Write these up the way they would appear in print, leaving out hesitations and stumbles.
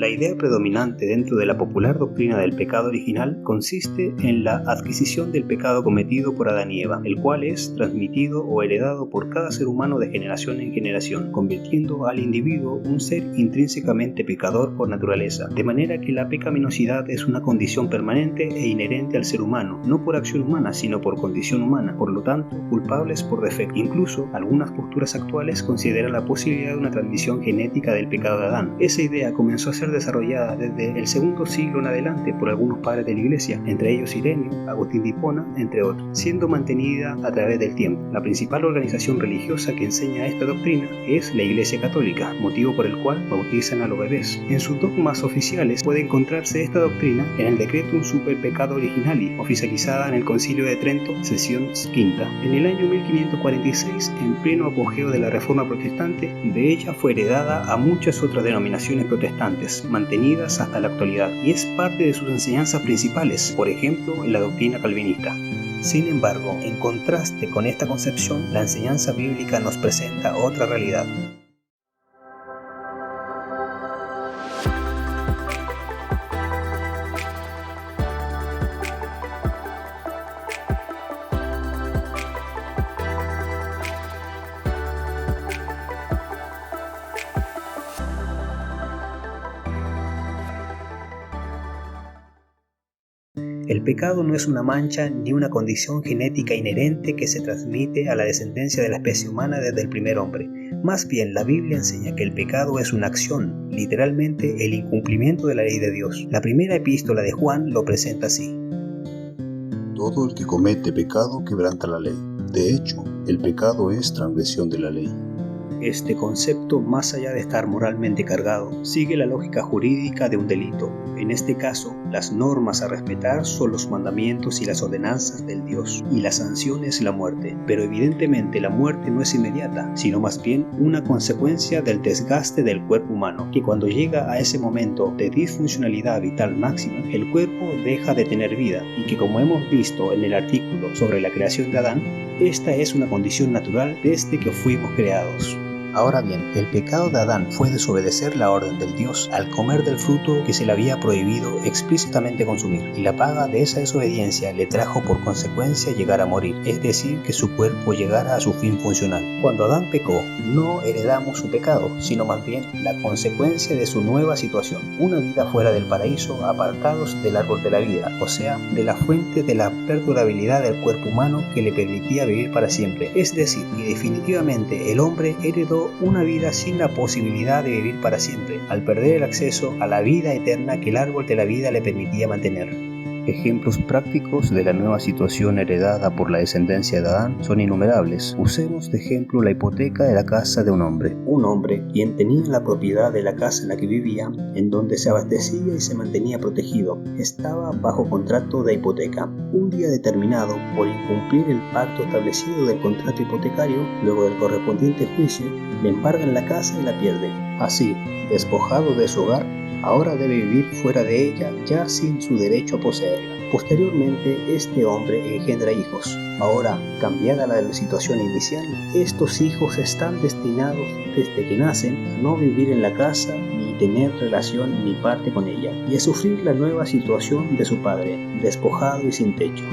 La idea predominante dentro de la popular doctrina del pecado original consiste en la adquisición del pecado cometido por Adán y Eva, el cual es transmitido o heredado por cada ser humano de generación en generación, convirtiendo al individuo un ser intrínsecamente pecador por naturaleza, de manera que la pecaminosidad es una condición permanente e inherente al ser humano, no por acción humana, sino por condición humana, por lo tanto, culpables por defecto. Incluso, algunas posturas actuales consideran la posibilidad de una transmisión genética del pecado de Adán. Esa idea comenzó a ser desarrollada desde el segundo siglo en adelante por algunos padres de la Iglesia, entre ellos Ireneo, Agustín de Hipona, entre otros, siendo mantenida a través del tiempo. La principal organización religiosa que enseña esta doctrina es la Iglesia Católica, motivo por el cual bautizan a los bebés. En sus dogmas oficiales puede encontrarse esta doctrina en el Decretum Super Peccado Originali, oficializada en el Concilio de Trento, sesión quinta. En el año 1546, en pleno apogeo de la Reforma Protestante, de ella fue heredada a muchas otras denominaciones protestantes, mantenidas hasta la actualidad, y es parte de sus enseñanzas principales, por ejemplo, en la doctrina calvinista. Sin embargo, en contraste con esta concepción, la enseñanza bíblica nos presenta otra realidad. El pecado no es una mancha ni una condición genética inherente que se transmite a la descendencia de la especie humana desde el primer hombre. Más bien, la Biblia enseña que el pecado es una acción, literalmente el incumplimiento de la ley de Dios. La primera epístola de Juan lo presenta así. Todo el que comete pecado quebranta la ley. De hecho, el pecado es transgresión de la ley. Este concepto, más allá de estar moralmente cargado, sigue la lógica jurídica de un delito. En este caso, las normas a respetar son los mandamientos y las ordenanzas del Dios, y la sanción es la muerte. Pero evidentemente la muerte no es inmediata, sino más bien una consecuencia del desgaste del cuerpo humano, que cuando llega a ese momento de disfuncionalidad vital máxima, el cuerpo deja de tener vida, y que como hemos visto en el artículo sobre la creación de Adán, esta es una condición natural desde que fuimos creados. Ahora bien, el pecado de Adán fue desobedecer la orden del Dios al comer del fruto que se le había prohibido explícitamente consumir, y la paga de esa desobediencia le trajo por consecuencia llegar a morir, es decir, que su cuerpo llegara a su fin funcional. Cuando Adán pecó, no heredamos su pecado, sino más bien la consecuencia de su nueva situación, una vida fuera del paraíso, apartados del árbol de la vida, o sea, de la fuente de la perdurabilidad del cuerpo humano que le permitía vivir para siempre. Es decir, que definitivamente el hombre heredó una vida sin la posibilidad de vivir para siempre, al perder el acceso a la vida eterna que el árbol de la vida le permitía mantener. Ejemplos prácticos de la nueva situación heredada por la descendencia de Adán son innumerables. Usemos de ejemplo la hipoteca de la casa de un hombre. Un hombre, quien tenía la propiedad de la casa en la que vivía, en donde se abastecía y se mantenía protegido, estaba bajo contrato de hipoteca. Un día determinado, por incumplir el pacto establecido del contrato hipotecario, luego del correspondiente juicio, le embargan la casa y la pierde. Así, despojado de su hogar, ahora debe vivir fuera de ella ya sin su derecho a poseerla. Posteriormente, este hombre engendra hijos. Ahora, cambiada la situación inicial, estos hijos están destinados desde que nacen a no vivir en la casa ni tener relación ni parte con ella, y a sufrir la nueva situación de su padre, despojado y sin techo.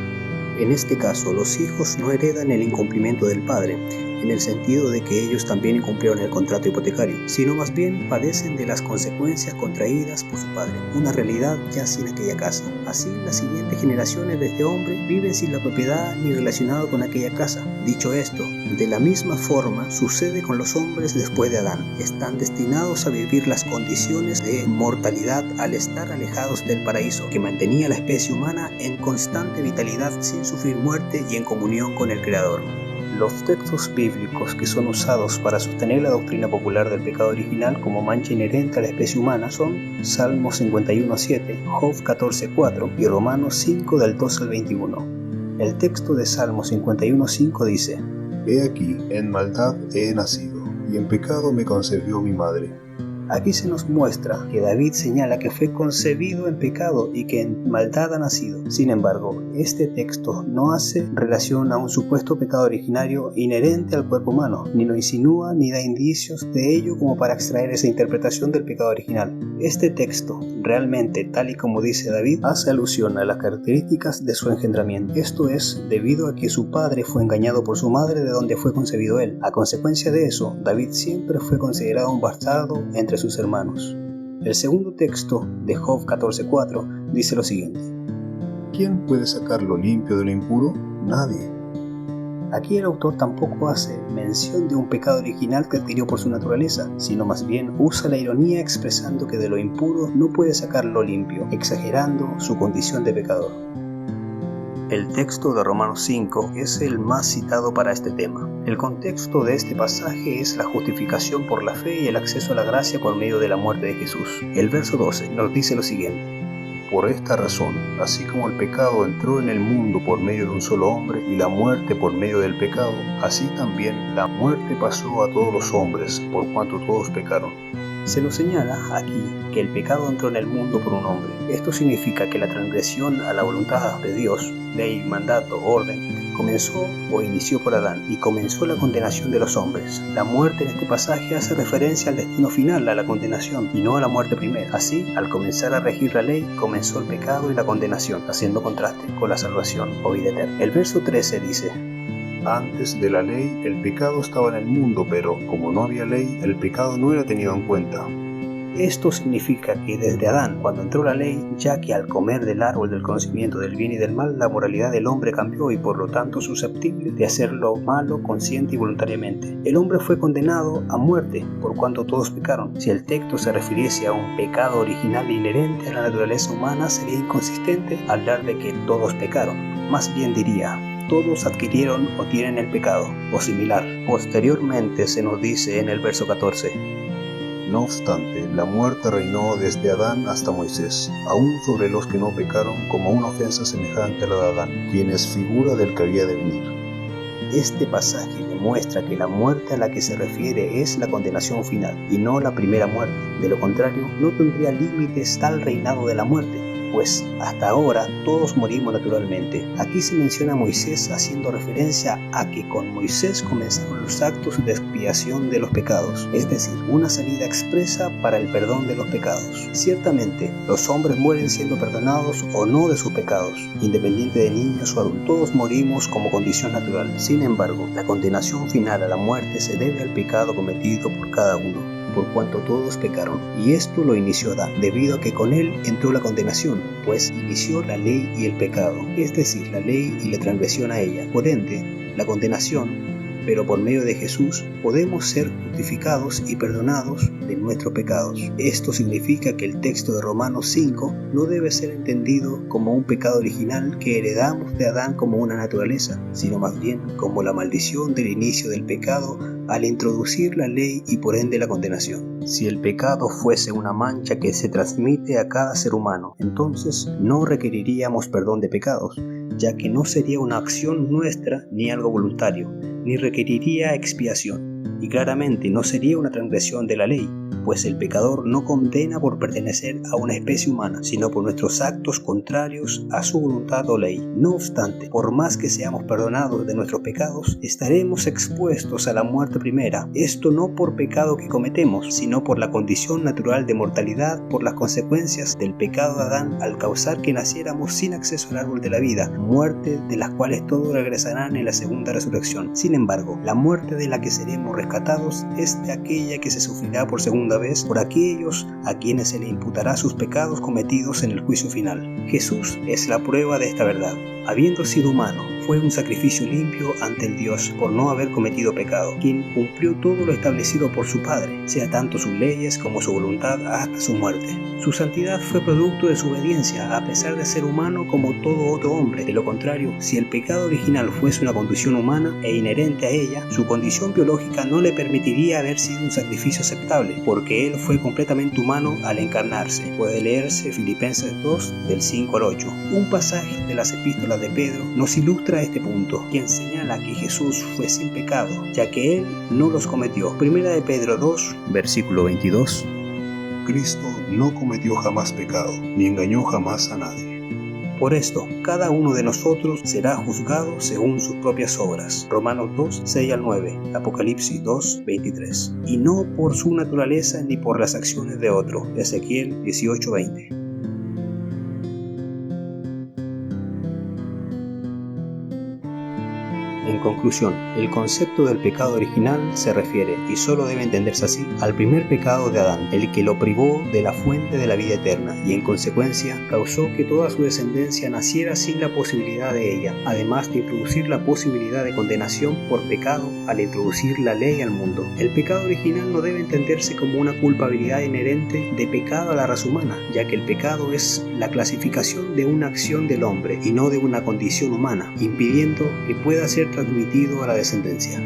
En este caso, los hijos no heredan el incumplimiento del padre, en el sentido de que ellos también incumplieron el contrato hipotecario, sino más bien padecen de las consecuencias contraídas por su padre, una realidad ya sin aquella casa. Así, las siguientes generaciones de este hombre viven sin la propiedad ni relacionado con aquella casa. Dicho esto, de la misma forma sucede con los hombres después de Adán. Están destinados a vivir las condiciones de mortalidad al estar alejados del paraíso, que mantenía a la especie humana en constante vitalidad sin sufrir muerte y en comunión con el Creador. Los textos bíblicos que son usados para sostener la doctrina popular del pecado original como mancha inherente a la especie humana son Salmos 51:7, Job 14:4 y Romanos 5 del 12 al 21. El texto de Salmos 51:5 dice: He aquí, en maldad he nacido, y en pecado me concebió mi madre. Aquí se nos muestra que David señala que fue concebido en pecado y que en maldad ha nacido. Sin embargo, este texto no hace relación a un supuesto pecado originario inherente al cuerpo humano, ni lo insinúa ni da indicios de ello como para extraer esa interpretación del pecado original. Este texto, realmente, tal y como dice David, hace alusión a las características de su engendramiento. Esto es debido a que su padre fue engañado por su madre, de donde fue concebido él. A consecuencia de eso, David siempre fue considerado un bastardo entre sus hermanos. El segundo texto de Job 14:4 dice lo siguiente: ¿Quién puede sacar lo limpio de lo impuro? Nadie. Aquí el autor tampoco hace mención de un pecado original que adquirió por su naturaleza, sino más bien usa la ironía expresando que de lo impuro no puede sacar lo limpio, exagerando su condición de pecador. El texto de Romanos 5 es el más citado para este tema. El contexto de este pasaje es la justificación por la fe y el acceso a la gracia por medio de la muerte de Jesús. El verso 12 nos dice lo siguiente: Por esta razón, así como el pecado entró en el mundo por medio de un solo hombre y la muerte por medio del pecado, así también la muerte pasó a todos los hombres, por cuanto todos pecaron. Se nos señala aquí que el pecado entró en el mundo por un hombre. Esto significa que la transgresión a la voluntad de Dios, ley, mandato, orden, comenzó o inició por Adán, y comenzó la condenación de los hombres. La muerte en este pasaje hace referencia al destino final, a la condenación, y no a la muerte primera. Así, al comenzar a regir la ley, comenzó el pecado y la condenación, haciendo contraste con la salvación o vida eterna. El verso 13 dice: Antes de la ley, el pecado estaba en el mundo, pero como no había ley, el pecado no era tenido en cuenta. Esto significa que desde Adán, cuando entró la ley, ya que al comer del árbol del conocimiento del bien y del mal, la moralidad del hombre cambió y por lo tanto susceptible de hacer lo malo consciente y voluntariamente. El hombre fue condenado a muerte por cuanto todos pecaron. Si el texto se refiriese a un pecado original inherente a la naturaleza humana, sería inconsistente hablar de que todos pecaron. Más bien diría: todos adquirieron o tienen el pecado, o similar. Posteriormente se nos dice en el verso 14: No obstante, la muerte reinó desde Adán hasta Moisés, aún sobre los que no pecaron, como una ofensa semejante a la de Adán, quien es figura del que había de venir. Este pasaje demuestra que la muerte a la que se refiere es la condenación final, y no la primera muerte. De lo contrario, no tendría límites tal reinado de la muerte, pues hasta ahora todos morimos naturalmente. Aquí se menciona a Moisés haciendo referencia a que con Moisés comenzaron los actos de expiación de los pecados, es decir, una salida expresa para el perdón de los pecados. Ciertamente, los hombres mueren siendo perdonados o no de sus pecados, independiente de niños o adultos, todos morimos como condición natural. Sin embargo, la condenación final a la muerte se debe al pecado cometido por cada uno, por cuanto todos pecaron, y esto lo inició Adán, debido a que con él entró la condenación, pues inició la ley y el pecado, es decir, la ley y la transgresión a ella, por ende, la condenación. Pero por medio de Jesús podemos ser justificados y perdonados de nuestros pecados. Esto significa que el texto de Romanos 5 no debe ser entendido como un pecado original que heredamos de Adán como una naturaleza, sino más bien como la maldición del inicio del pecado al introducir la ley y por ende la condenación. Si el pecado fuese una mancha que se transmite a cada ser humano, entonces no requeriríamos perdón de pecados, ya que no sería una acción nuestra ni algo voluntario, ni requeriría expiación, y claramente no sería una transgresión de la ley, pues el pecador no condena por pertenecer a una especie humana, sino por nuestros actos contrarios a su voluntad o ley. No obstante, por más que seamos perdonados de nuestros pecados, estaremos expuestos a la muerte primera, esto no por pecado que cometemos, sino por la condición natural de mortalidad, por las consecuencias del pecado de Adán al causar que naciéramos sin acceso al árbol de la vida, muerte de las cuales todos regresarán en la segunda resurrección. Sin embargo, la muerte de la que seremos rescatados es de aquella que se sufrirá por segunda vez por aquellos a quienes se le imputará sus pecados cometidos en el juicio final. Jesús es la prueba de esta verdad. Habiendo sido humano, fue un sacrificio limpio ante el Dios por no haber cometido pecado, quien cumplió todo lo establecido por su Padre, sea tanto sus leyes como su voluntad hasta su muerte. Su santidad fue producto de su obediencia, a pesar de ser humano como todo otro hombre. De lo contrario, si el pecado original fuese una condición humana e inherente a ella, su condición biológica no le permitiría haber sido un sacrificio aceptable, porque él fue completamente humano al encarnarse. Puede leerse Filipenses 2, del 5 al 8. Un pasaje de las epístolas de Pedro nos ilustra este punto, quien señala que Jesús fue sin pecado, ya que él no los cometió. Primera de Pedro 2, versículo 22. Cristo no cometió jamás pecado, ni engañó jamás a nadie. Por esto, cada uno de nosotros será juzgado según sus propias obras. Romanos 2, 6 al 9, Apocalipsis 2, 23. Y no por su naturaleza ni por las acciones de otro. Ezequiel 18, 20. En conclusión, el concepto del pecado original se refiere, y solo debe entenderse así, al primer pecado de Adán, el que lo privó de la fuente de la vida eterna y en consecuencia causó que toda su descendencia naciera sin la posibilidad de ella, además de introducir la posibilidad de condenación por pecado al introducir la ley al mundo. El pecado original no debe entenderse como una culpabilidad inherente de pecado a la raza humana, ya que el pecado es la clasificación de una acción del hombre y no de una condición humana, impidiendo que pueda ser transmitido a la descendencia.